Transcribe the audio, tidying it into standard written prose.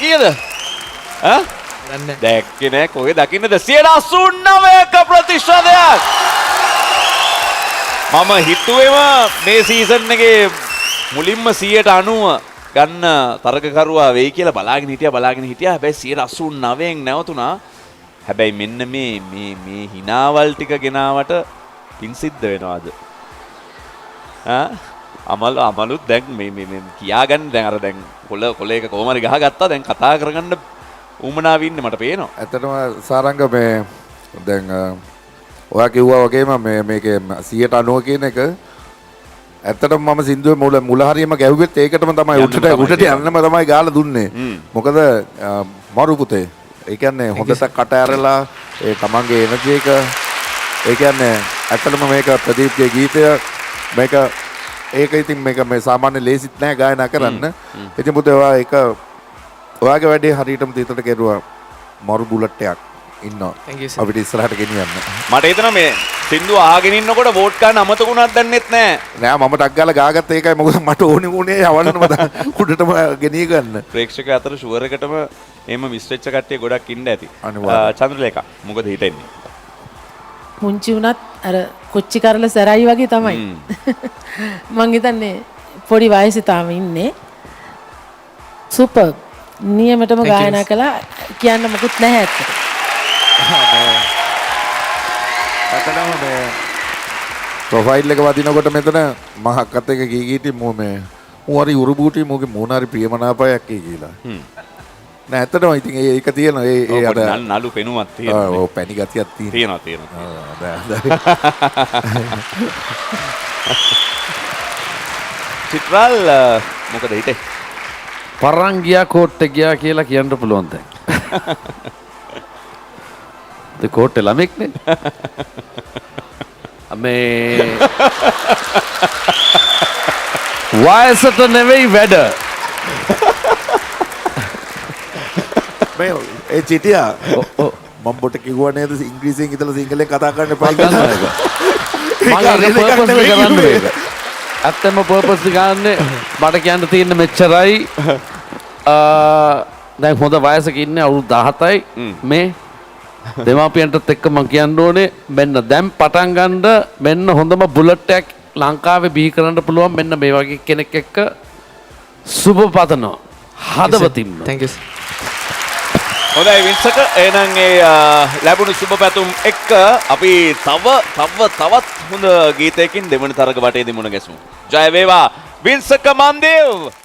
කීයද? දැක්කේ නෑ කොහෙද දකින්නද 89ක ප්‍රතිශතයක්. මම හිතුවේම මේ සීසන් එකේ මුලින්ම 190 ගන්න තරගකරුවා වෙයි කියලා බලාගෙන හිටියා. හැබැයි 89න් නැවතුණා. හැබැයි මෙන්න මේ හිනාවල් ටික ගෙනාවට පින් සිද්ධ වෙනවද? අමලුත් දැන් මේ කියාගන්න දැන් අර දැන් කොලේක කොහොම හරි ගහගත්තා. දැන් කතා කරගන්න උමනාව ඉන්නේ මට පේනවා. ඇත්තටම සාරංග මේ දැන් ඔයා කිව්වා වගේම මේකේ 190 කියන එක ඇත්තටම මම සින්දුවේ මුල හරියම ගැව්වෙත් ඒකටම තමයි උඩට යන්නම තමයි ගාලා දුන්නේ. මොකද මරු පුතේ ඒ කියන්නේ හොඳට කට ඇරලා ඒ තමන්ගේ එනර්ජි එක ඒ කියන්නේ ඇත්තටම මේක ප්‍රදීප්ගේ ගීතය මේක ඒක ඉතින් මේක මේ සාමාන්‍ය ලේසිත් නෑ ගායනා කරන්න. ඉතින් පුතේ ඔයා ඒක ඔයාගේ වැඩේ හරියටම තීතට කෙරුවා. මරු බුලට් එකක් ඉන්නවා. අපිට ඉස්සරහට ගෙනියන්න. මට හිතෙනවා මේ සින්දුව අහගෙන ඉන්නකොට වෝට් ගන්න අමතකුණාක් දන්නෙත් නෑ. නෑ මම ටක් ගාලා ගාගත්ත ඒකයි මොකද මට ඕනේ වුණේ යවන්නම උඩටම ගෙනිය ගන්න. ප්‍රේක්ෂක අතර ෂුවර් එකටම එහෙම මිස් වෙච්ච කට්ටිය ගොඩක් ඉන්න ඇති. චන්ද්‍රලේඛා මොකද හිතෙන්නේ? පුංචි උනත් අර කොච්චි කරල සරයි වගේ තමයි. මං හිතන්නේ පොඩි වයසේ තාම ඉන්නේ. සුපර්. නියමටම ගායනා කළා කියන්න මොකුත් නැහැ ඇත්තට. අතනම මේ ප්‍රොෆයිල් එක වදිනකොට මෙතන මහක්කත් එක කීකීටි මෝ මේ හරි උරුබූටි මොගේ මොනාරි ප්‍රියමනාපයක් කියලා. නෑ ඇත්තටම ඉතින් ඒක තියෙන ඒ අර නලු පෙනුමක් තියෙනවා. ඔව් පැණි ගතියක් තියෙනවා. චිත්‍රාල් මොකද හිතේ? පරං ගියා කෝට්ට ගියා කියලා කියන්න පුළුවන් දැන්. කෝට්ටේ ළමෙක්නේ. මේ වයසට නෙවෙයි වැඩ. මේ ඒ චිටියා මම බොට කිව්වා නේද ඉංග්‍රීසියෙන් ඉතලා සිංහලෙන් කතා කරන්න එපා කියලා. මම පර්පස්ලි කරන්න මේක. ඇත්තම පර්පස්ලි ගන්නේ මට කියන්න තියෙන මෙච්චරයි. දැන් හොඳ වයසක ඉන්නේ අවුරුදු 17යි. මේ දෙමාපියන්ටත් එක්ක මම කියන්න ඕනේ මෙන්න දැන් පටන් ගන්න මෙන්න හොඳම බුලට් එකක් ලංකාවේ බිහි කරන්න පුළුවන් මෙන්න මේ වගේ කෙනෙක් එක්ක සුබ පතනවා හදවතින්ම. Thank you. හොඳයි වින්සක එහෙනම් ඒ ලැබුණු සුබ පැතුම් එක්ක අපි තවත් හොඳ ගීතයකින් දෙවන තරග වටේදී මුණ ගැසමු. ජය වේවා වින්සක මන්දේව්.